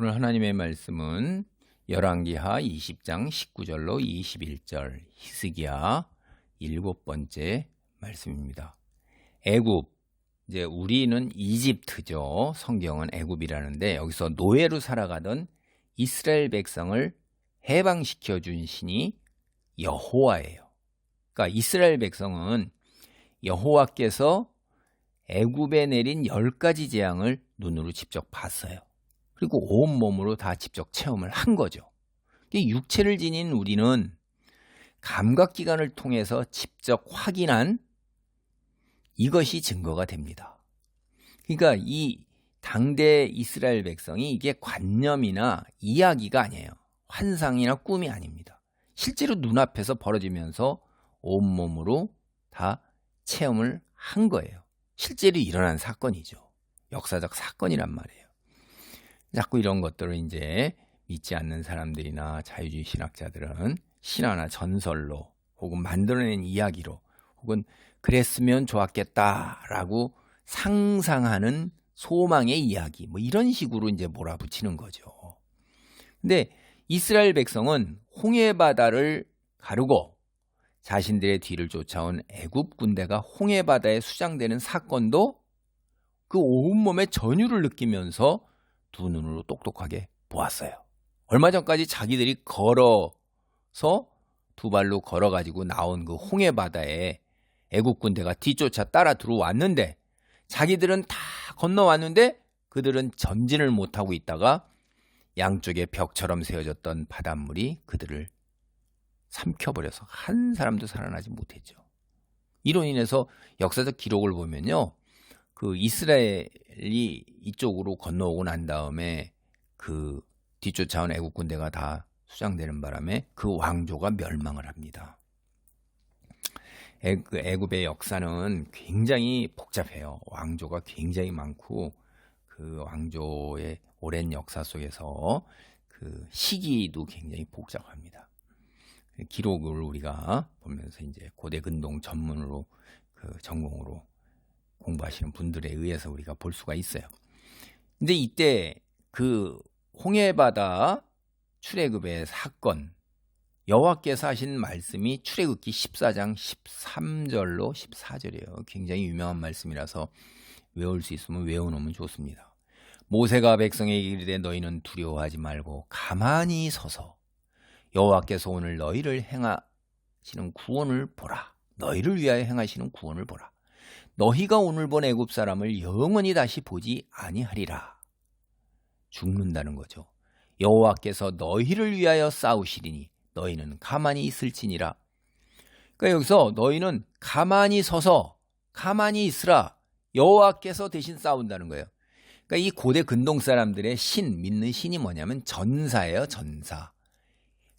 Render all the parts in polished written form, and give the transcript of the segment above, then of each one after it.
오늘 하나님의 말씀은 열왕기하 20장 19절로 21절 히스기야 7번째 말씀입니다. 애굽, 이제 우리는 이집트죠. 성경은 애굽이라는데 여기서 노예로 살아가던 이스라엘 백성을 해방시켜 준 신이 여호와예요. 그러니까 이스라엘 백성은 여호와께서 애굽에 내린 10가지 재앙을 눈으로 직접 봤어요. 그리고 온몸으로 다 직접 체험을 한 거죠. 육체를 지닌 우리는 감각기관을 통해서 직접 확인한 이것이 증거가 됩니다. 그러니까 이 당대 이스라엘 백성이 이게 관념이나 이야기가 아니에요. 환상이나 꿈이 아닙니다. 실제로 눈앞에서 벌어지면서 온몸으로 다 체험을 한 거예요. 실제로 일어난 사건이죠. 역사적 사건이란 말이에요. 자꾸 이런 것들을 이제 믿지 않는 사람들이나 자유주의 신학자들은 신화나 전설로 혹은 만들어낸 이야기로 혹은 그랬으면 좋았겠다라고 상상하는 소망의 이야기 뭐 이런 식으로 이제 몰아붙이는 거죠. 근데 이스라엘 백성은 홍해바다를 가르고 자신들의 뒤를 쫓아온 애굽 군대가 홍해바다에 수장되는 사건도 그 온몸의 전율을 느끼면서 두 눈으로 똑똑하게 보았어요. 얼마 전까지 자기들이 걸어서 두 발로 걸어가지고 나온 그 홍해바다에 애국 군대가 뒤쫓아 따라 들어왔는데 자기들은 다 건너왔는데 그들은 전진을 못하고 있다가 양쪽에 벽처럼 세워졌던 바닷물이 그들을 삼켜버려서 한 사람도 살아나지 못했죠. 이로 인해서 역사적 기록을 보면요. 그 이스라엘이 이쪽으로 건너오고 난 다음에 그 뒤쫓아온 애국 군대가 다 수장되는 바람에 그 왕조가 멸망을 합니다. 애굽의 역사는 굉장히 복잡해요. 왕조가 굉장히 많고 그 왕조의 오랜 역사 속에서 그 시기도 굉장히 복잡합니다. 기록을 우리가 보면서 이제 고대 근동 전문으로 그 전공으로 공부하시는 분들에 의해서 우리가 볼 수가 있어요. 근데 이때 그 홍해바다 출애굽의 사건, 여호와께서 하신 말씀이 출애굽기 14장 13절로 14절이에요. 굉장히 유명한 말씀이라서 외울 수 있으면 외워놓으면 좋습니다. 모세가 백성에게 이르되 너희는 두려워하지 말고 가만히 서서 여호와께서 오늘 너희를 행하시는 구원을 보라. 너희를 위하여 행하시는 구원을 보라. 너희가 오늘 본 애굽 사람을 영원히 다시 보지 아니하리라. 죽는다는 거죠. 여호와께서 너희를 위하여 싸우시리니 너희는 가만히 있을지니라. 그러니까 여기서 너희는 가만히 서서 가만히 있으라. 여호와께서 대신 싸운다는 거예요. 그러니까 이 고대 근동 사람들의 믿는 신이 뭐냐면 전사예요, 전사.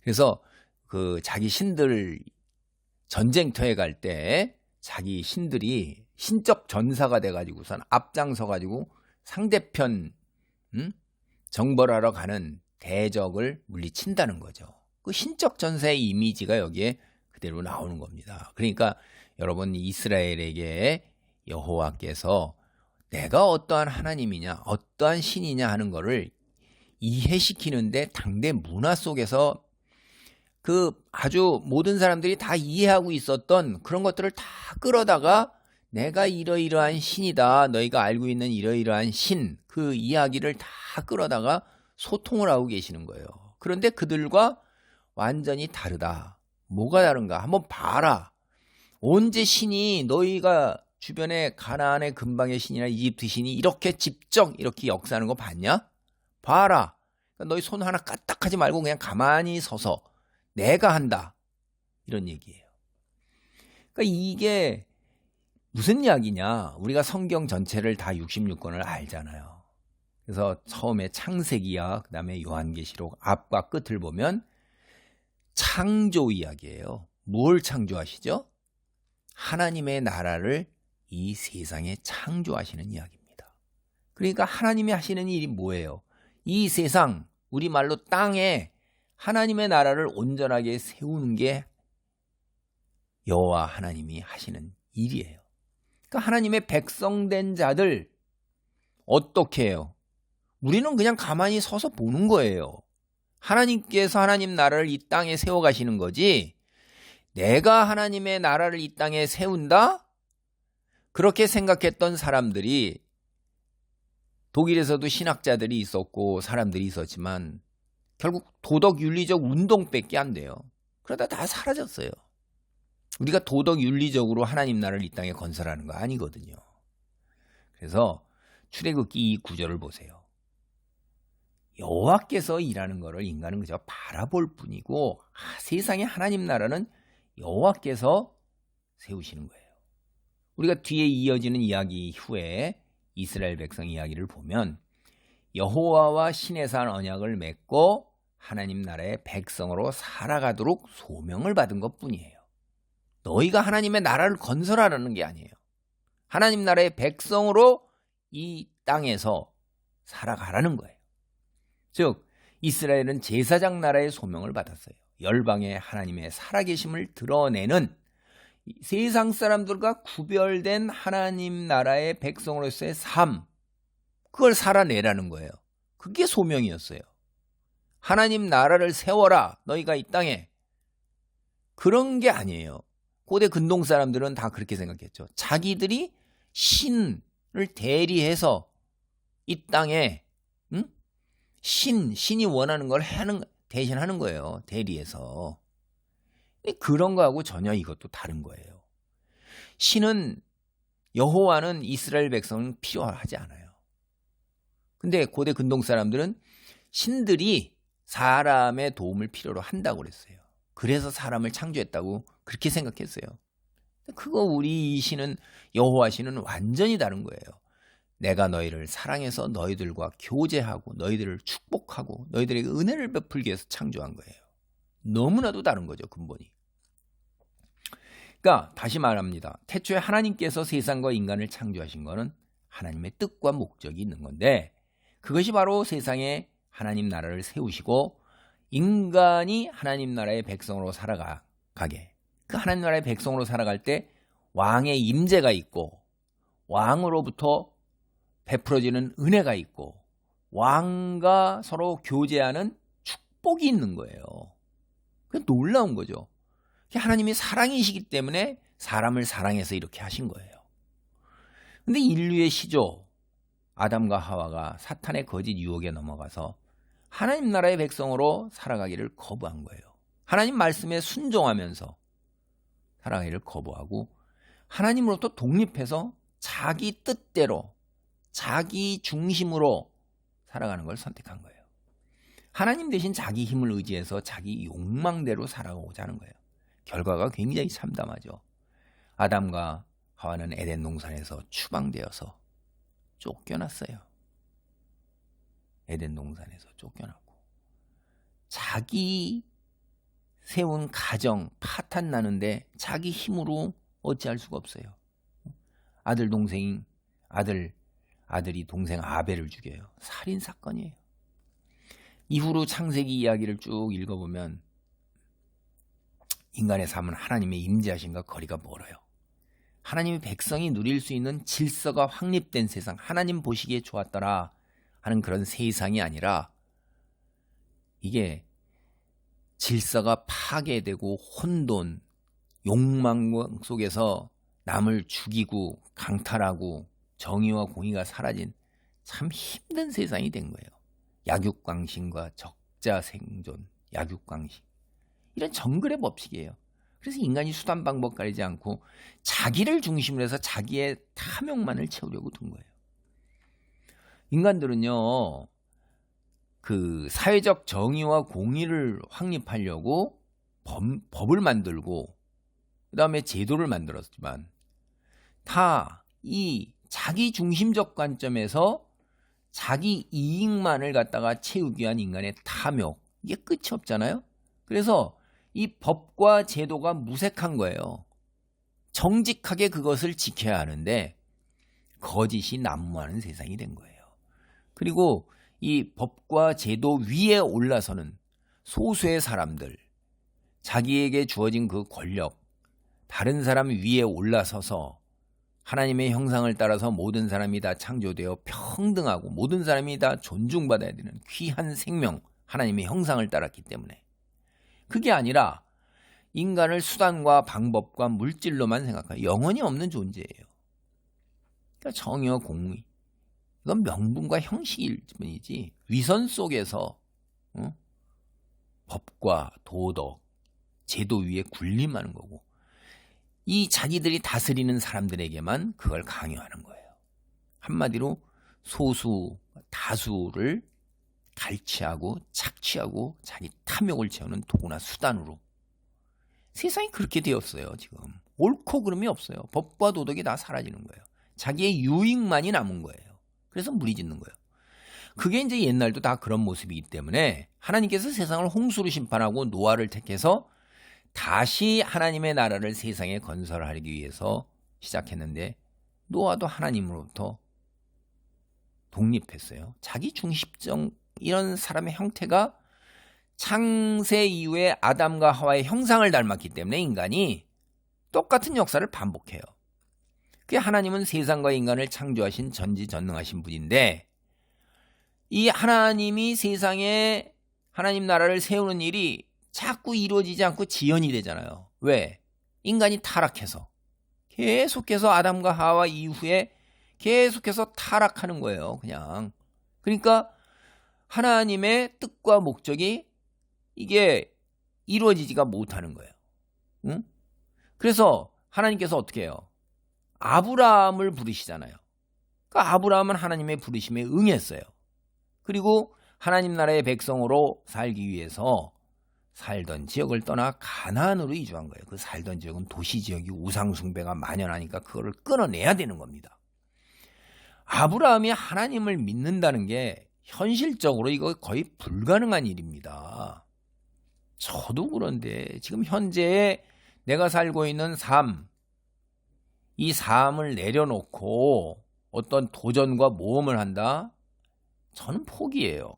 그래서 그 자기 신들 전쟁터에 갈 때 자기 신들이 신적 전사가 돼가지고선 앞장서가지고 상대편 정벌하러 가는 대적을 물리친다는 거죠. 그 신적 전사의 이미지가 여기에 그대로 나오는 겁니다. 그러니까 여러분 이스라엘에게 여호와께서 내가 어떠한 하나님이냐 어떠한 신이냐 하는 거를 이해시키는데 당대 문화 속에서 그 아주 모든 사람들이 다 이해하고 있었던 그런 것들을 다 끌어다가 내가 이러이러한 신이다. 너희가 알고 있는 이러이러한 신, 그 이야기를 다 끌어다가 소통을 하고 계시는 거예요. 그런데 그들과 완전히 다르다. 뭐가 다른가? 한번 봐라. 언제 신이 너희가 주변에 가나안의 근방의 신이나 이집트 신이 이렇게 직접 이렇게 역사하는 거 봤냐? 봐라. 그러니까 너희 손 하나 까딱하지 말고 그냥 가만히 서서 내가 한다. 이런 얘기예요. 그러니까 이게 무슨 이야기냐? 우리가 성경 전체를 다 66권을 알잖아요. 그래서 처음에 창세기야, 그 다음에 요한계시록 앞과 끝을 보면 창조 이야기예요. 뭘 창조하시죠? 하나님의 나라를 이 세상에 창조하시는 이야기입니다. 그러니까 하나님이 하시는 일이 뭐예요? 이 세상, 우리말로 땅에 하나님의 나라를 온전하게 세우는 게 여호와 하나님이 하시는 일이에요. 그러니까 하나님의 백성된 자들 어떻게 해요? 우리는 그냥 가만히 서서 보는 거예요. 하나님께서 하나님 나라를 이 땅에 세워가시는 거지, 내가 하나님의 나라를 이 땅에 세운다? 그렇게 생각했던 사람들이, 독일에서도 신학자들이 있었고 사람들이 있었지만 결국 도덕 윤리적 운동밖에 안 돼요. 그러다 다 사라졌어요. 우리가 도덕 윤리적으로 하나님 나라를 이 땅에 건설하는 거 아니거든요. 그래서 출애굽기 이 구절을 보세요. 여호와께서 일하는 것을 인간은 그저 바라볼 뿐이고, 세상의 하나님 나라는 여호와께서 세우시는 거예요. 우리가 뒤에 이어지는 이야기 후에 이스라엘 백성 이야기를 보면 여호와와 신의 산 언약을 맺고 하나님 나라의 백성으로 살아가도록 소명을 받은 것뿐이에요. 너희가 하나님의 나라를 건설하라는 게 아니에요. 하나님 나라의 백성으로 이 땅에서 살아가라는 거예요. 즉 이스라엘은 제사장 나라의 소명을 받았어요. 열방의 하나님의 살아계심을 드러내는 세상 사람들과 구별된 하나님 나라의 백성으로서의 삶, 그걸 살아내라는 거예요. 그게 소명이었어요. 하나님 나라를 세워라, 너희가 이 땅에. 그런 게 아니에요. 고대 근동 사람들은 다 그렇게 생각했죠. 자기들이 신을 대리해서 이 땅에 신이 원하는 걸 대신 하는 거예요. 대리해서. 그런 거하고 전혀 이것도 다른 거예요. 여호와는 이스라엘 백성은 필요하지 않아요. 근데 고대 근동 사람들은 신들이 사람의 도움을 필요로 한다고 그랬어요. 그래서 사람을 창조했다고 그렇게 생각했어요. 그거 우리 신은, 여호와 신은 완전히 다른 거예요. 내가 너희를 사랑해서 너희들과 교제하고 너희들을 축복하고 너희들에게 은혜를 베풀기 위해서 창조한 거예요. 너무나도 다른 거죠, 근본이. 그러니까 다시 말합니다. 태초에 하나님께서 세상과 인간을 창조하신 거는 하나님의 뜻과 목적이 있는 건데, 그것이 바로 세상에 하나님 나라를 세우시고 인간이 하나님 나라의 백성으로 살아가게, 그 하나님 나라의 백성으로 살아갈 때 왕의 임재가 있고 왕으로부터 베풀어지는 은혜가 있고 왕과 서로 교제하는 축복이 있는 거예요. 그게 놀라운 거죠. 하나님이 사랑이시기 때문에 사람을 사랑해서 이렇게 하신 거예요. 근데 인류의 시조 아담과 하와가 사탄의 거짓 유혹에 넘어가서 하나님 나라의 백성으로 살아가기를 거부한 거예요. 하나님 말씀에 순종하면서 살아가기를 거부하고 하나님으로부터 독립해서 자기 뜻대로 자기 중심으로 살아가는 걸 선택한 거예요. 하나님 대신 자기 힘을 의지해서 자기 욕망대로 살아가고자 하는 거예요. 결과가 굉장히 참담하죠. 아담과 하와는 에덴 동산에서 추방되어서 쫓겨났어요. 에덴 동산에서 쫓겨났고 자기 세운 가정 파탄 나는데 자기 힘으로 어찌할 수가 없어요. 아들이 동생 아벨을 죽여요. 살인 사건이에요. 이후로 창세기 이야기를 쭉 읽어보면 인간의 삶은 하나님의 임재하심과 거리가 멀어요. 하나님의 백성이 누릴 수 있는 질서가 확립된 세상, 하나님 보시기에 좋았더라 하는 그런 세상이 아니라, 이게 질서가 파괴되고 혼돈, 욕망 속에서 남을 죽이고 강탈하고 정의와 공의가 사라진 참 힘든 세상이 된 거예요. 약육강식과 적자생존, 약육강식, 이런 정글의 법칙이에요. 그래서 인간이 수단 방법 가리지 않고 자기를 중심으로 해서 자기의 탐욕만을 채우려고 둔 거예요. 인간들은요, 그 사회적 정의와 공의를 확립하려고 법을 만들고 그 다음에 제도를 만들었지만 다 이 자기 중심적 관점에서 자기 이익만을 갖다가 채우기 위한 인간의 탐욕, 이게 끝이 없잖아요. 그래서 이 법과 제도가 무색한 거예요. 정직하게 그것을 지켜야 하는데 거짓이 난무하는 세상이 된 거예요. 그리고 이 법과 제도 위에 올라서는 소수의 사람들, 자기에게 주어진 그 권력, 다른 사람 위에 올라서서 하나님의 형상을 따라서 모든 사람이 다 창조되어 평등하고 모든 사람이 다 존중받아야 되는 귀한 생명, 하나님의 형상을 따랐기 때문에. 그게 아니라 인간을 수단과 방법과 물질로만 생각하는 영혼이 없는 존재예요. 그러니까 정의와 공의, 이건 명분과 형식일 뿐이지 위선 속에서 법과 도덕, 제도 위에 군림하는 거고, 이 자기들이 다스리는 사람들에게만 그걸 강요하는 거예요. 한마디로 소수, 다수를 갈취하고 착취하고 자기 탐욕을 채우는 도구나 수단으로. 세상이 그렇게 되었어요. 지금 옳고 그름이 없어요. 법과 도덕이 다 사라지는 거예요. 자기의 유익만이 남은 거예요. 그래서 무리짓는 거예요. 그게 이제 옛날도 다 그런 모습이기 때문에 하나님께서 세상을 홍수로 심판하고 노아를 택해서 다시 하나님의 나라를 세상에 건설하기 위해서 시작했는데, 노아도 하나님으로부터 독립했어요. 자기 중심적 이런 사람의 형태가 창세 이후에 아담과 하와의 형상을 닮았기 때문에 인간이 똑같은 역사를 반복해요. 그 하나님은 세상과 인간을 창조하신 전지전능하신 분인데, 이 하나님이 세상에 하나님 나라를 세우는 일이 자꾸 이루어지지 않고 지연이 되잖아요. 왜? 인간이 타락해서. 계속해서 아담과 하와 이후에 계속해서 타락하는 거예요. 그냥. 그러니까 하나님의 뜻과 목적이 이게 이루어지지가 못하는 거예요. 응? 그래서 하나님께서 어떻게 해요? 아브라함을 부르시잖아요. 그러니까 아브라함은 하나님의 부르심에 응했어요. 그리고 하나님 나라의 백성으로 살기 위해서 살던 지역을 떠나 가나안으로 이주한 거예요. 그 살던 지역은 도시 지역이 우상 숭배가 만연하니까 그거를 끊어내야 되는 겁니다. 아브라함이 하나님을 믿는다는 게 현실적으로 이거 거의 불가능한 일입니다. 저도 그런데 지금 현재 내가 살고 있는 삶, 이 삶을 내려놓고 어떤 도전과 모험을 한다? 저는 포기해요.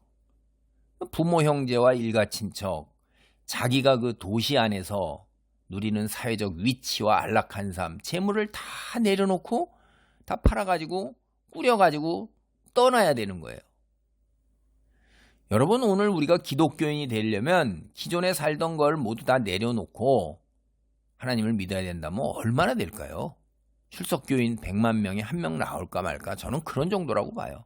부모, 형제와 일가 친척, 자기가 그 도시 안에서 누리는 사회적 위치와 안락한 삶, 재물을 다 내려놓고 다 팔아가지고 꾸려가지고 떠나야 되는 거예요. 여러분, 오늘 우리가 기독교인이 되려면 기존에 살던 걸 모두 다 내려놓고 하나님을 믿어야 된다면 얼마나 될까요? 출석교인 100만 명에 한 명 나올까 말까, 저는 그런 정도라고 봐요.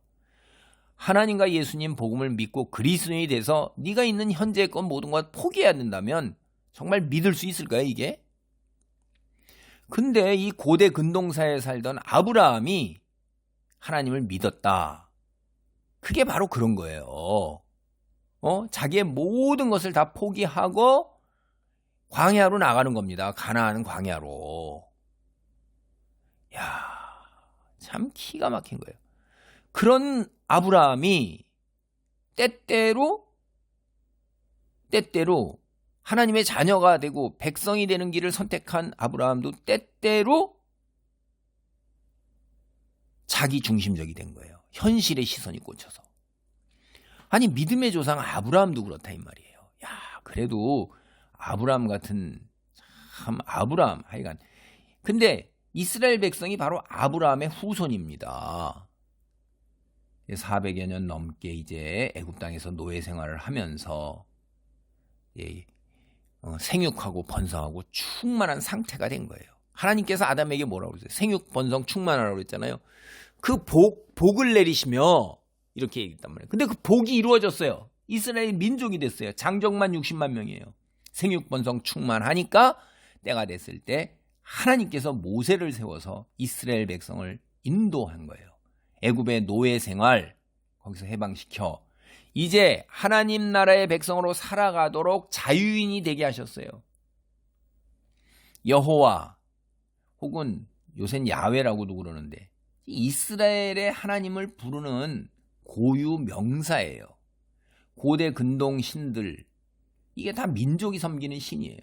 하나님과 예수님 복음을 믿고 그리스도인이 돼서 네가 있는 현재의 것 모든 것 포기해야 된다면 정말 믿을 수 있을까요, 이게? 근데 이 고대 근동사에 살던 아브라함이 하나님을 믿었다. 그게 바로 그런 거예요. 자기의 모든 것을 다 포기하고 광야로 나가는 겁니다. 가나안 광야로. 야, 참 기가 막힌 거예요. 그런 아브라함이 때때로 하나님의 자녀가 되고 백성이 되는 길을 선택한 아브라함도 때때로 자기 중심적이 된 거예요. 현실의 시선이 꽂혀서. 아니, 믿음의 조상 아브라함도 그렇다 이 말이에요. 야, 그래도 아브라함 같은 참 아브라함 하여간. 근데 이스라엘 백성이 바로 아브라함의 후손입니다. 400여 년 넘게 이제 애굽 땅에서 노예 생활을 하면서 생육하고 번성하고 충만한 상태가 된 거예요. 하나님께서 아담에게 뭐라고 그랬어요? 생육 번성 충만하라고 그랬잖아요. 그 복을 내리시며 이렇게 얘기했단 말이에요. 근데 그 복이 이루어졌어요. 이스라엘 민족이 됐어요. 장정만 60만 명이에요. 생육 번성 충만하니까 때가 됐을 때 하나님께서 모세를 세워서 이스라엘 백성을 인도한 거예요. 애굽의 노예 생활 거기서 해방시켜 이제 하나님 나라의 백성으로 살아가도록 자유인이 되게 하셨어요. 여호와 혹은 요새는 야훼라고도 그러는데 이스라엘의 하나님을 부르는 고유 명사예요. 고대 근동 신들 이게 다 민족이 섬기는 신이에요.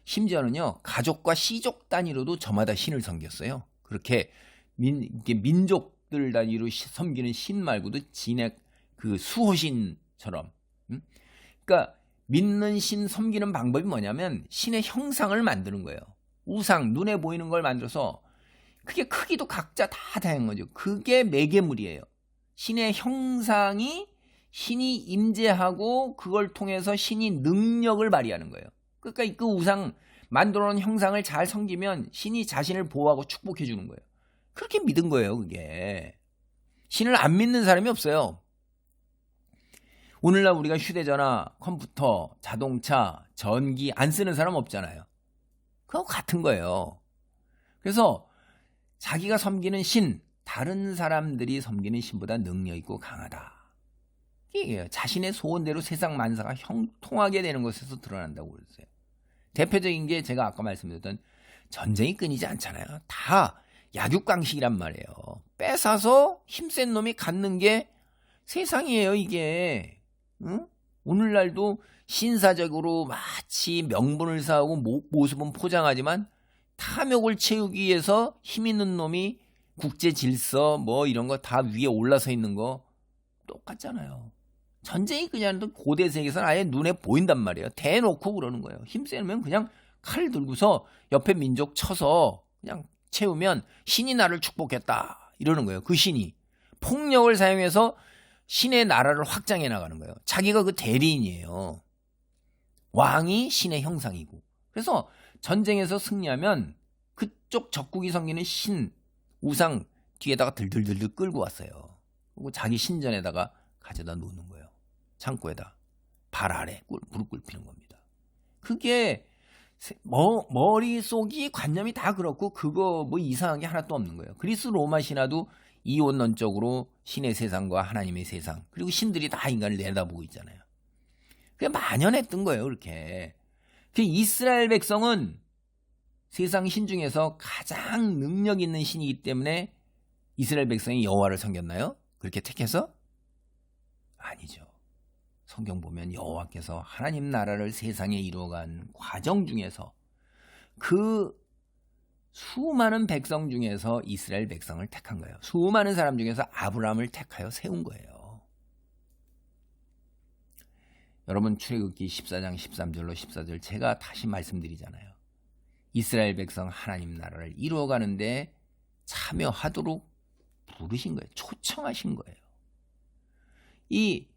심지어는요 가족과 시족 단위로도 저마다 신을 섬겼어요. 그렇게 민족들 단위로 섬기는 신 말고도 진액 그 수호신처럼. 그러니까 믿는 신 섬기는 방법이 뭐냐면 신의 형상을 만드는 거예요. 우상 눈에 보이는 걸 만들어서 그게 크기도 각자 다 다양한 거죠. 그게 매개물이에요. 신의 형상이 신이 임재하고 그걸 통해서 신이 능력을 발휘하는 거예요. 그러니까 그 우상 만들어 놓은 형상을 잘 섬기면 신이 자신을 보호하고 축복해 주는 거예요. 그렇게 믿은 거예요, 그게. 신을 안 믿는 사람이 없어요. 오늘날 우리가 휴대전화, 컴퓨터, 자동차, 전기 안 쓰는 사람 없잖아요. 그거 같은 거예요. 그래서 자기가 섬기는 신, 다른 사람들이 섬기는 신보다 능력 있고 강하다. 이게 자신의 소원대로 세상 만사가 형통하게 되는 것에서 드러난다고 그랬어요. 대표적인 게 제가 아까 말씀드렸던 전쟁이 끊이지 않잖아요. 다 약육강식이란 말이에요. 뺏어서 힘센 놈이 갖는 게 세상이에요, 이게. 응? 오늘날도 신사적으로 마치 명분을 쌓고 모습은 포장하지만 탐욕을 채우기 위해서 힘 있는 놈이 국제 질서 뭐 이런 거 다 위에 올라서 있는 거 똑같잖아요. 전쟁이 그냥 고대 세계에서는 아예 눈에 보인단 말이에요. 대놓고 그러는 거예요. 힘세면 그냥 칼 들고서 옆에 민족 쳐서 그냥 채우면 신이 나를 축복했다 이러는 거예요. 그 신이 폭력을 사용해서 신의 나라를 확장해 나가는 거예요. 자기가 그 대리인이에요. 왕이 신의 형상이고. 그래서 전쟁에서 승리하면 그쪽 적국이 섬기는 신, 우상 뒤에다가 들들들들 끌고 왔어요. 그리고 자기 신전에다가 가져다 놓는 거예요. 창고에다. 발 아래 무릎 꿇히는 겁니다. 그게 머릿속이 관념이 다 그렇고 그거 뭐 이상한 게 하나도 없는 거예요. 그리스 로마 신화도 이원론적으로 신의 세상과 하나님의 세상 그리고 신들이 다 인간을 내다보고 있잖아요. 그게 만연했던 거예요. 그렇게. 그 이스라엘 백성은 세상 신 중에서 가장 능력 있는 신이기 때문에 이스라엘 백성이 여호와를 섬겼나요? 그렇게 택해서? 아니죠. 성경 보면 여호와께서 하나님 나라를 세상에 이루어간 과정 중에서 그 수많은 백성 중에서 이스라엘 백성을 택한 거예요. 수많은 사람 중에서 아브라함을 택하여 세운 거예요. 여러분 출애굽기 14장 13절로 14절 제가 다시 말씀드리잖아요. 이스라엘 백성 하나님 나라를 이루어가는데 참여하도록 부르신 거예요. 초청하신 거예요. 이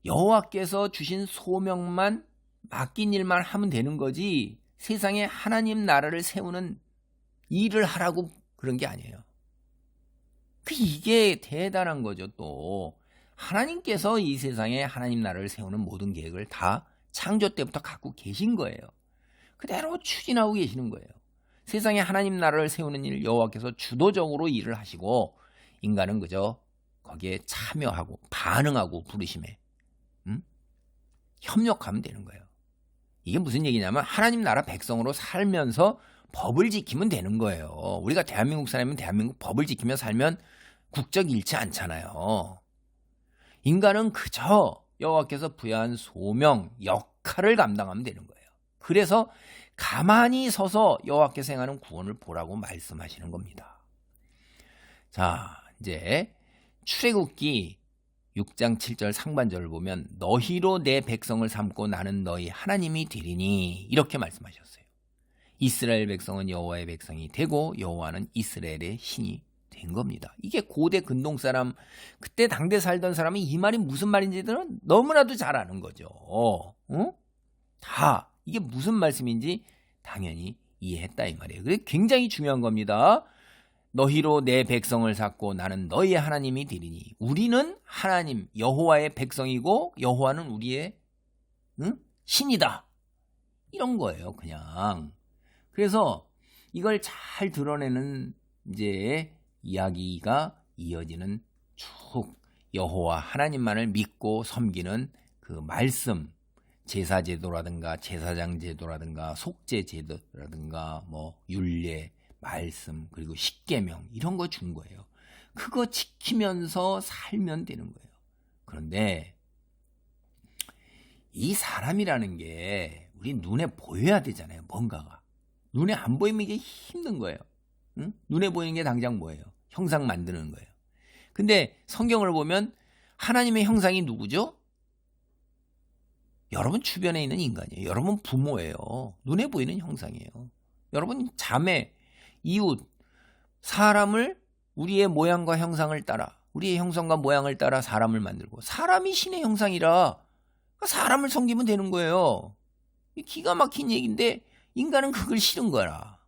여호와께서 주신 소명만 맡긴 일만 하면 되는 거지 세상에 하나님 나라를 세우는 일을 하라고 그런 게 아니에요. 이게 대단한 거죠. 또 하나님께서 이 세상에 하나님 나라를 세우는 모든 계획을 다 창조 때부터 갖고 계신 거예요. 그대로 추진하고 계시는 거예요. 세상에 하나님 나라를 세우는 일 여호와께서 주도적으로 일을 하시고 인간은 그저 거기에 참여하고 반응하고 부르심에 협력하면 되는 거예요. 이게 무슨 얘기냐면 하나님 나라 백성으로 살면서 법을 지키면 되는 거예요. 우리가 대한민국 사람이면 대한민국 법을 지키며 살면 국적 잃지 않잖아요. 인간은 그저 여호와께서 부여한 소명, 역할을 감당하면 되는 거예요. 그래서 가만히 서서 여호와께서 행하는 구원을 보라고 말씀하시는 겁니다. 자, 이제 출애굽기 6장 7절 상반절을 보면 너희로 내 백성을 삼고 나는 너희 하나님이 되리니 이렇게 말씀하셨어요. 이스라엘 백성은 여호와의 백성이 되고 여호와는 이스라엘의 신이 된 겁니다. 이게 고대 근동 사람 그때 당대 살던 사람이 이 말이 무슨 말인지들은 너무나도 잘 아는 거죠. 다 이게 무슨 말씀인지 당연히 이해했다 이 말이에요. 그게 굉장히 중요한 겁니다. 너희로 내 백성을 삼고 나는 너희의 하나님이 되리니 우리는 하나님 여호와의 백성이고 여호와는 우리의 신이다. 이런 거예요. 그냥. 그래서 이걸 잘 드러내는 이제 이야기가 이어지는 쭉 여호와 하나님만을 믿고 섬기는 그 말씀 제사 제도라든가 제사장 제도라든가 속죄 제도라든가 뭐 율례 말씀 그리고 십계명 이런 거 준 거예요. 그거 지키면서 살면 되는 거예요. 그런데 이 사람이라는 게 우리 눈에 보여야 되잖아요. 뭔가가. 눈에 안 보이면 이게 힘든 거예요. 응? 눈에 보이는 게 당장 뭐예요? 형상 만드는 거예요. 근데 성경을 보면 하나님의 형상이 누구죠? 여러분 주변에 있는 인간이에요. 여러분 부모예요. 눈에 보이는 형상이에요. 여러분 자매, 이웃, 사람을 우리의 모양과 형상을 따라, 우리의 형상과 모양을 따라 사람을 만들고, 사람이 신의 형상이라 사람을 섬기면 되는 거예요. 기가 막힌 얘기인데 인간은 그걸 싫은 거라.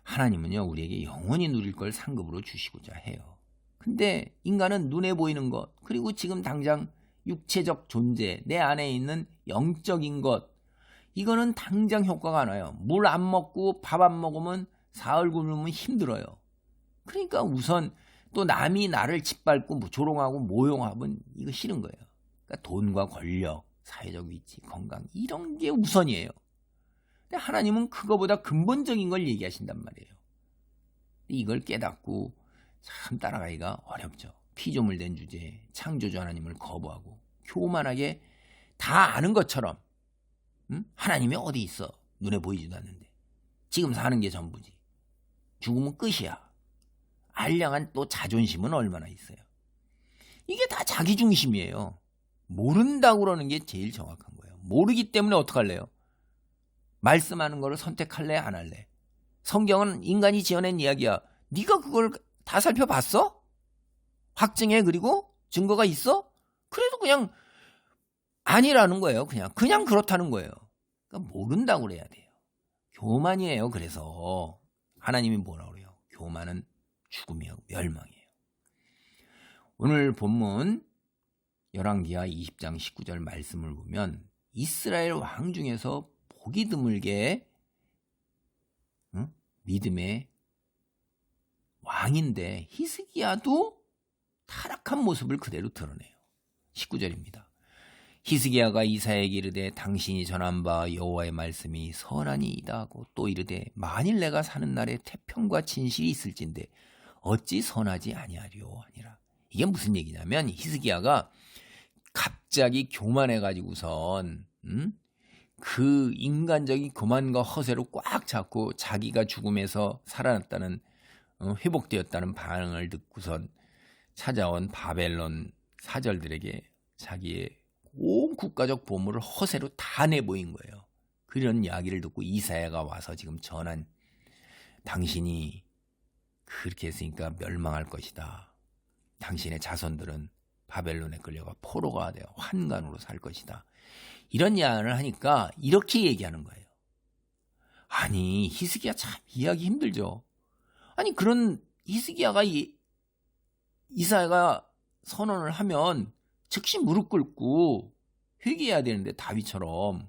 하나님은요, 우리에게 영원히 누릴 걸 상급으로 주시고자 해요. 근데 인간은 눈에 보이는 것, 그리고 지금 당장 육체적 존재, 내 안에 있는 영적인 것, 이거는 당장 효과가 안 와요. 물 안 먹고 밥 안 먹으면 사흘 굶으면 힘들어요. 그러니까 우선 또 남이 나를 짓밟고 조롱하고 모욕하면 이거 싫은 거예요. 그러니까 돈과 권력, 사회적 위치, 건강, 이런 게 우선이에요. 근데 하나님은 그거보다 근본적인 걸 얘기하신단 말이에요. 이걸 깨닫고 참 따라가기가 어렵죠. 피조물 된 주제에 창조주 하나님을 거부하고 교만하게 다 아는 것처럼, 하나님이 어디 있어? 눈에 보이지도 않는데. 지금 사는 게 전부지. 죽으면 끝이야. 알량한 또 자존심은 얼마나 있어요. 이게 다 자기중심이에요. 모른다고 그러는 게 제일 정확한 거예요. 모르기 때문에 어떡할래요? 말씀하는 거를 선택할래 안 할래? 성경은 인간이 지어낸 이야기야. 네가 그걸 다 살펴봤어? 확증해? 그리고 증거가 있어? 그래도 그냥 아니라는 거예요. 그냥 그렇다는 거예요. 그러니까 모른다고 그래야 돼요. 교만이에요. 그래서 하나님이 뭐라고 그래요? 교만은 죽음이요 멸망이에요. 오늘 본문 열왕기하 20장 19절 말씀을 보면 이스라엘 왕 중에서 보기 드물게 믿음의 왕인데 히스기야도 타락한 모습을 그대로 드러내요. 19절입니다. 히스기야가 이사야에게 이르되 당신이 전한 바 여호와의 말씀이 선하니이다 하고 또 이르되 만일 내가 사는 날에 태평과 진실이 있을진데 어찌 선하지 아니하리요 하니라. 이게 무슨 얘기냐면 히스기야가 갑자기 교만해가지고선 그 인간적인 교만과 허세로 꽉 잡고 자기가 죽음에서 살아났다는 회복되었다는 반응을 듣고선 찾아온 바벨론 사절들에게 자기의 온 국가적 보물을 허세로 다 내보인 거예요. 그런 이야기를 듣고 이사야가 와서 지금 전한 당신이 그렇게 했으니까 멸망할 것이다. 당신의 자손들은 바벨론에 끌려가 포로가 되어 환관으로 살 것이다. 이런 이야기를 하니까 이렇게 얘기하는 거예요. 아니 히스기야 참 이해하기 힘들죠. 아니 그런 히스기야가 이사야가 선언을 하면 즉시 무릎 꿇고 회개해야 되는데 다윗처럼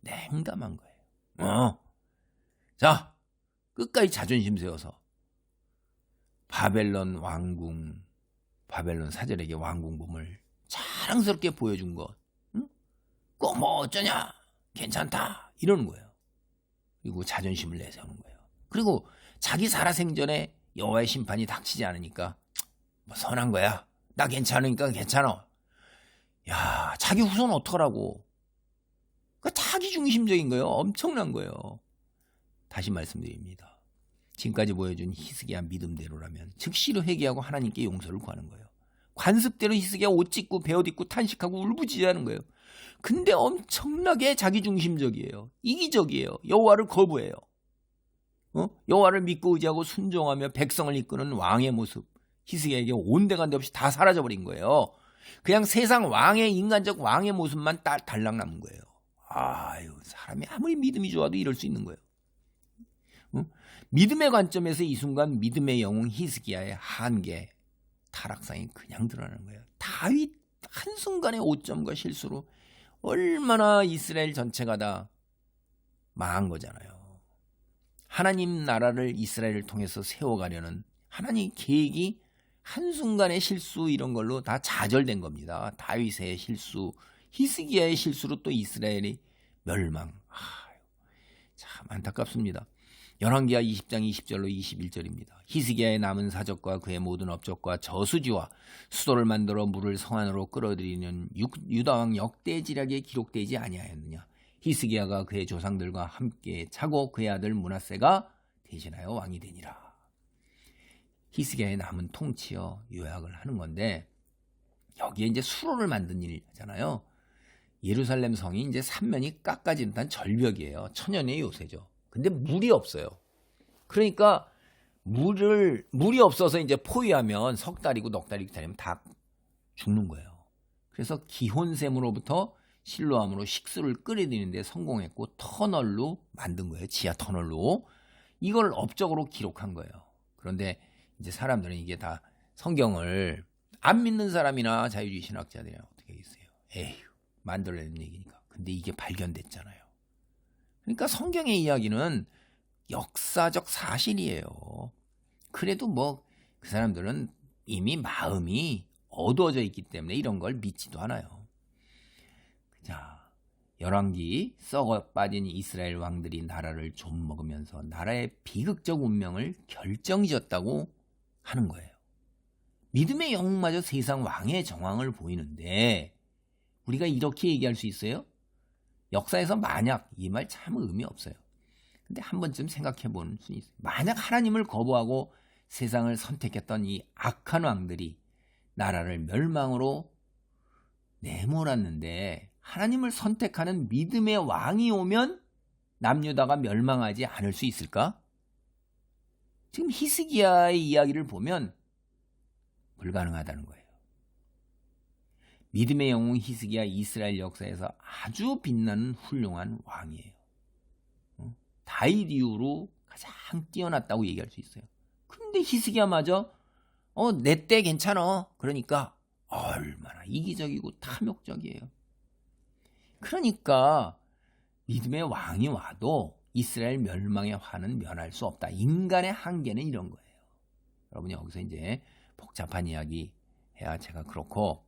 냉담한 거예요. 자, 끝까지 자존심 세워서 바벨론 왕궁, 바벨론 사절에게 왕궁범을 자랑스럽게 보여준 것, 꼭 뭐 어쩌냐, 괜찮다 이러는 거예요. 그리고 자존심을 내세우는 거예요. 그리고 자기 살아생전에 여호와의 심판이 닥치지 않으니까 뭐 선한 거야. 나 괜찮으니까 괜찮아. 야, 자기 후손은 어떡하라고. 그러니까 자기 중심적인 거예요. 엄청난 거예요. 다시 말씀드립니다. 지금까지 보여준 히스기야 믿음대로라면 즉시로 회개하고 하나님께 용서를 구하는 거예요. 관습대로 히스기야 옷 찢고 베옷 입고 탄식하고 울부짖어하는 거예요. 근데 엄청나게 자기중심적이에요. 이기적이에요. 여호와를 거부해요. 여호와를 믿고 의지하고 순종하며 백성을 이끄는 왕의 모습. 히스기야에게 온데간데 없이 다 사라져버린 거예요. 그냥 세상 왕의 인간적 왕의 모습만 달랑 남은 거예요. 아유, 사람이 아무리 믿음이 좋아도 이럴 수 있는 거예요. 믿음의 관점에서 이 순간 믿음의 영웅 히스기야의 한계, 타락상이 그냥 드러나는 거예요. 다윗 한순간의 오점과 실수로 얼마나 이스라엘 전체가 다 망한 거잖아요. 하나님 나라를 이스라엘을 통해서 세워가려는 하나님 계획이 한순간의 실수 이런 걸로 다 좌절된 겁니다. 다윗의 실수, 히스기야의 실수로 또 이스라엘이 멸망. 참 안타깝습니다. 열왕기하 20장 20절로 21절입니다. 히스기야의 남은 사적과 그의 모든 업적과 저수지와 수도를 만들어 물을 성 안으로 끌어들이는 유다왕 역대지략에 기록되지 아니하였느냐. 히스기야가 그의 조상들과 함께 차고 그의 아들 므낫세가 대신하여 왕이 되니라. 히스기야의 남은 통치여 요약을 하는 건데 여기에 이제 수로를 만든 일이잖아요. 예루살렘 성이 이제 3면이 깎아진 듯한 절벽이에요. 천연의 요새죠. 근데 물이 없어요. 그러니까 물이 없어서 이제 포위하면 석 달이고 넉 달이고 되면 다 죽는 거예요. 그래서 기혼샘으로부터 실로암으로 식수를 끓여들이는데 성공했고 터널로 만든 거예요. 지하 터널로. 이걸 업적으로 기록한 거예요. 그런데 이제 사람들은 이게 다 성경을 안 믿는 사람이나 자유주의 신학자들이 어떻게 하겠어요? 에휴, 만들어낸 얘기니까. 근데 이게 발견됐잖아요. 그러니까 성경의 이야기는 역사적 사실이에요. 그래도 뭐 그 사람들은 이미 마음이 어두워져 있기 때문에 이런 걸 믿지도 않아요. 자, 열왕기 썩어 빠진 이스라엘 왕들이 나라를 좀 먹으면서 나라의 비극적 운명을 결정지었다고 하는 거예요. 믿음의 영웅마저 세상 왕의 정황을 보이는데 우리가 이렇게 얘기할 수 있어요? 역사에서 만약, 이 말 참 의미 없어요. 근데 한 번쯤 생각해 보는 수 있어요. 만약 하나님을 거부하고 세상을 선택했던 이 악한 왕들이 나라를 멸망으로 내몰았는데 하나님을 선택하는 믿음의 왕이 오면 남유다가 멸망하지 않을 수 있을까? 지금 히스기야의 이야기를 보면 불가능하다는 거예요. 믿음의 영웅 히스기야 이스라엘 역사에서 아주 빛나는 훌륭한 왕이에요. 다윗 이후로 가장 뛰어났다고 얘기할 수 있어요. 근데 히스기야마저 내 때 괜찮아. 그러니까 얼마나 이기적이고 탐욕적이에요. 그러니까 믿음의 왕이 와도 이스라엘 멸망의 화는 면할 수 없다. 인간의 한계는 이런 거예요. 여러분 여기서 이제 복잡한 이야기 해야 제가 그렇고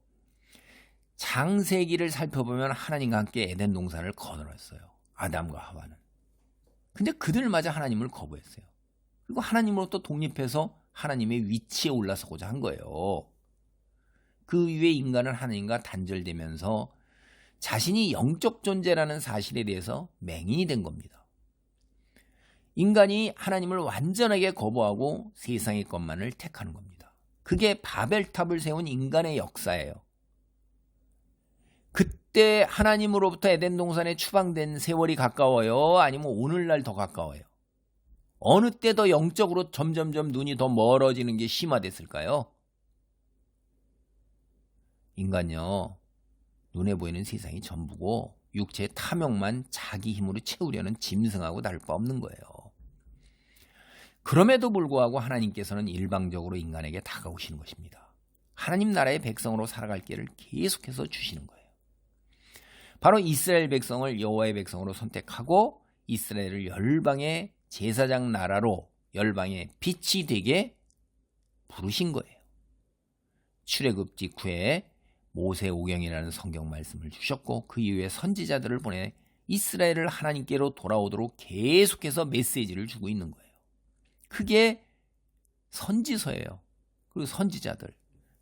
창세기를 살펴보면 하나님과 함께 에덴 동산을 거느렸어요. 아담과 하와는. 근데 그들마저 하나님을 거부했어요. 그리고 하나님으로부터 독립해서 하나님의 위치에 올라서고자 한 거예요. 그 이후에 인간은 하나님과 단절되면서 자신이 영적 존재라는 사실에 대해서 맹인이 된 겁니다. 인간이 하나님을 완전하게 거부하고 세상의 것만을 택하는 겁니다. 그게 바벨탑을 세운 인간의 역사예요. 그때 하나님으로부터 에덴 동산에 추방된 세월이 가까워요? 아니면 오늘날 더 가까워요? 어느 때 더 영적으로 점점점 눈이 더 멀어지는 게 심화됐을까요? 인간요, 눈에 보이는 세상이 전부고 육체의 탐욕만 자기 힘으로 채우려는 짐승하고 다를 바 없는 거예요. 그럼에도 불구하고 하나님께서는 일방적으로 인간에게 다가오시는 것입니다. 하나님 나라의 백성으로 살아갈 길을 계속해서 주시는 거예요. 바로 이스라엘 백성을 여호와의 백성으로 선택하고 이스라엘을 열방의 제사장 나라로 열방의 빛이 되게 부르신 거예요. 출애굽 직후에 모세오경이라는 성경 말씀을 주셨고 그 이후에 선지자들을 보내 이스라엘을 하나님께로 돌아오도록 계속해서 메시지를 주고 있는 거예요. 그게 선지서예요. 그리고 선지자들.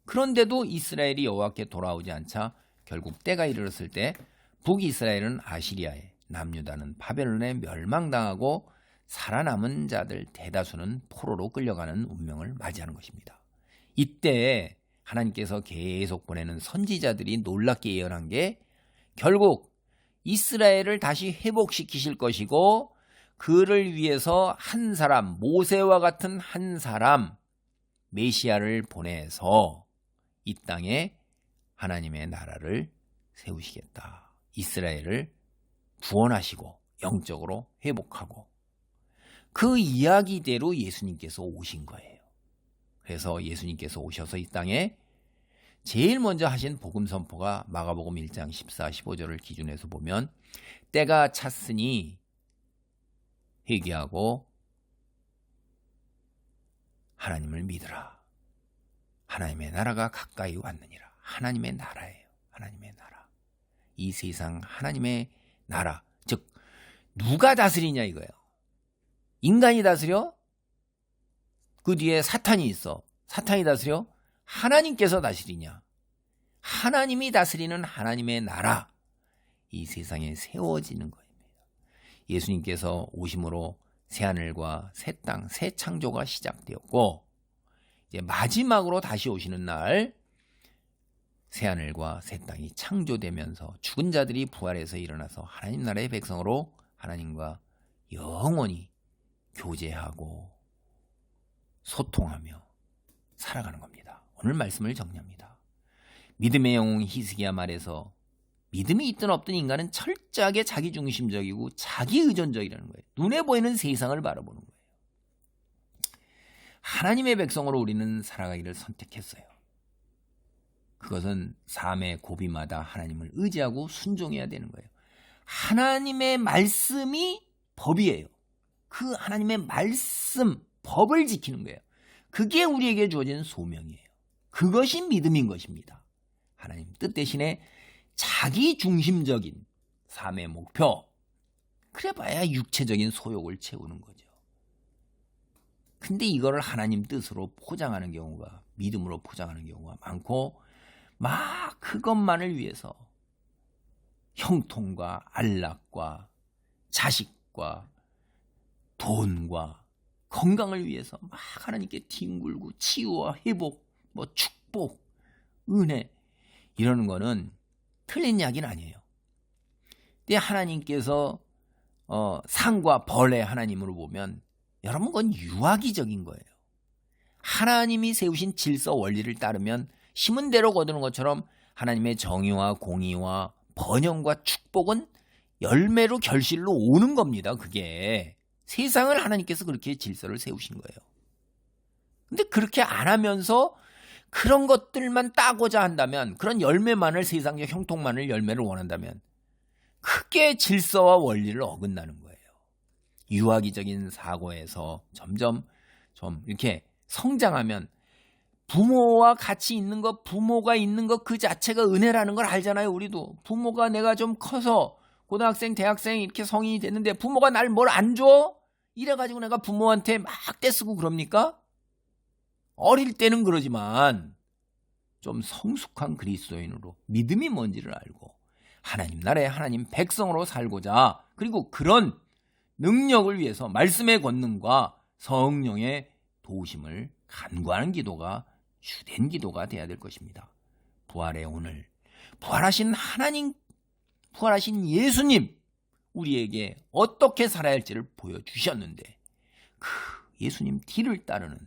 그런데도 이스라엘이 여호와께 돌아오지 않자 결국 때가 이르렀을 때 북이스라엘은 아시리아에, 남유다는 바벨론에 멸망당하고 살아남은 자들 대다수는 포로로 끌려가는 운명을 맞이하는 것입니다. 이때 하나님께서 계속 보내는 선지자들이 놀랍게 예언한 게 결국 이스라엘을 다시 회복시키실 것이고 그를 위해서 한 사람, 모세와 같은 한 사람, 메시아를 보내서 이 땅에 하나님의 나라를 세우시겠다. 이스라엘을 구원하시고 영적으로 회복하고 그 이야기대로 예수님께서 오신 거예요. 그래서 예수님께서 오셔서 이 땅에 제일 먼저 하신 복음 선포가 마가복음 1장 14, 15절을 기준해서 보면 때가 찼으니 회개하고 하나님을 믿으라. 하나님의 나라가 가까이 왔느니라. 하나님의 나라예요. 하나님의 나라. 이 세상 하나님의 나라. 즉 누가 다스리냐 이거예요. 인간이 다스려? 그 뒤에 사탄이 있어. 사탄이 다스려? 하나님께서 다스리냐? 하나님이 다스리는 하나님의 나라. 이 세상에 세워지는 겁니다. 예수님께서 오심으로 새하늘과 새 땅, 새 창조가 시작되었고 이제 마지막으로 다시 오시는 날 새하늘과 새 땅이 창조되면서 죽은 자들이 부활해서 일어나서 하나님 나라의 백성으로 하나님과 영원히 교제하고 소통하며 살아가는 겁니다. 오늘 말씀을 정리합니다. 믿음의 영웅 히스기야 말에서 믿음이 있든 없든 인간은 철저하게 자기중심적이고 자기의존적이라는 거예요. 눈에 보이는 세상을 바라보는 거예요. 하나님의 백성으로 우리는 살아가기를 선택했어요. 그것은 삶의 고비마다 하나님을 의지하고 순종해야 되는 거예요. 하나님의 말씀이 법이에요. 그 하나님의 말씀, 법을 지키는 거예요. 그게 우리에게 주어진 소명이에요. 그것이 믿음인 것입니다. 하나님 뜻 대신에 자기중심적인 삶의 목표, 그래봐야 육체적인 소욕을 채우는 거죠. 근데 이거를 하나님 뜻으로 포장하는 경우가, 믿음으로 포장하는 경우가 많고, 막 그것만을 위해서 형통과 안락과 자식과 돈과 건강을 위해서 막 하나님께 뒹굴고 치유와 회복, 축복, 은혜 이러는 거는 틀린 이야기는 아니에요. 근데 하나님께서 상과 벌의 하나님으로 보면 여러분 그건 유아기적인 거예요. 하나님이 세우신 질서 원리를 따르면 심은 대로 거두는 것처럼 하나님의 정의와 공의와 번영과 축복은 열매로 결실로 오는 겁니다. 그게 세상을 하나님께서 그렇게 질서를 세우신 거예요. 근데 그렇게 안 하면서 그런 것들만 따고자 한다면, 그런 열매만을, 세상적 형통만을 열매를 원한다면 크게 질서와 원리를 어긋나는 거예요. 유아기적인 사고에서 점점 좀 이렇게 성장하면 부모와 같이 있는 것, 부모가 있는 것 그 자체가 은혜라는 걸 알잖아요. 우리도 부모가 내가 좀 커서 고등학생, 대학생 이렇게 성인이 됐는데 부모가 날 뭘 안 줘? 이래가지고 내가 부모한테 막 떼쓰고 그럽니까? 어릴 때는 그러지만 좀 성숙한 그리스도인으로 믿음이 뭔지를 알고 하나님 나라의 하나님 백성으로 살고자, 그리고 그런 능력을 위해서 말씀의 권능과 성령의 도우심을 간구하는 기도가 주된 기도가 되어야 될 것입니다. 부활의 오늘, 부활하신 하나님, 부활하신 예수님, 우리에게 어떻게 살아야 할지를 보여주셨는데 그 예수님 뒤를 따르는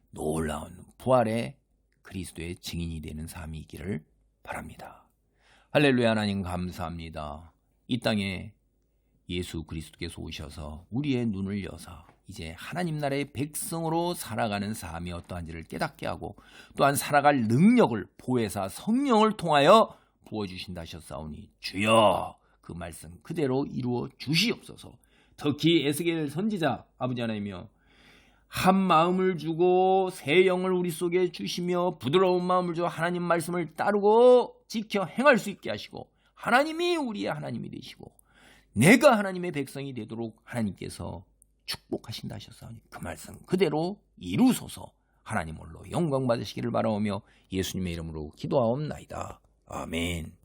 놀라운 부활의 그리스도의 증인이 되는 삶이 있기를 바랍니다. 할렐루야. 하나님 감사합니다. 이 땅에 예수 그리스도께서 오셔서 우리의 눈을 여사 이제 하나님 나라의 백성으로 살아가는 삶이 어떠한지를 깨닫게 하고 또한 살아갈 능력을 보혜사 성령을 통하여 부어주신다 하셨사오니 주여 그 말씀 그대로 이루어 주시옵소서. 특히 에스겔 선지자 아버지 하나님이여, 한 마음을 주고 새 영을 우리 속에 주시며 부드러운 마음을 줘 하나님 말씀을 따르고 지켜 행할 수 있게 하시고 하나님이 우리의 하나님이 되시고 내가 하나님의 백성이 되도록 하나님께서 축복하신다 하셨사오니 그 말씀 그대로 이루소서. 하나님 홀로 영광 받으시기를 바라오며 예수님의 이름으로 기도하옵나이다. 아멘.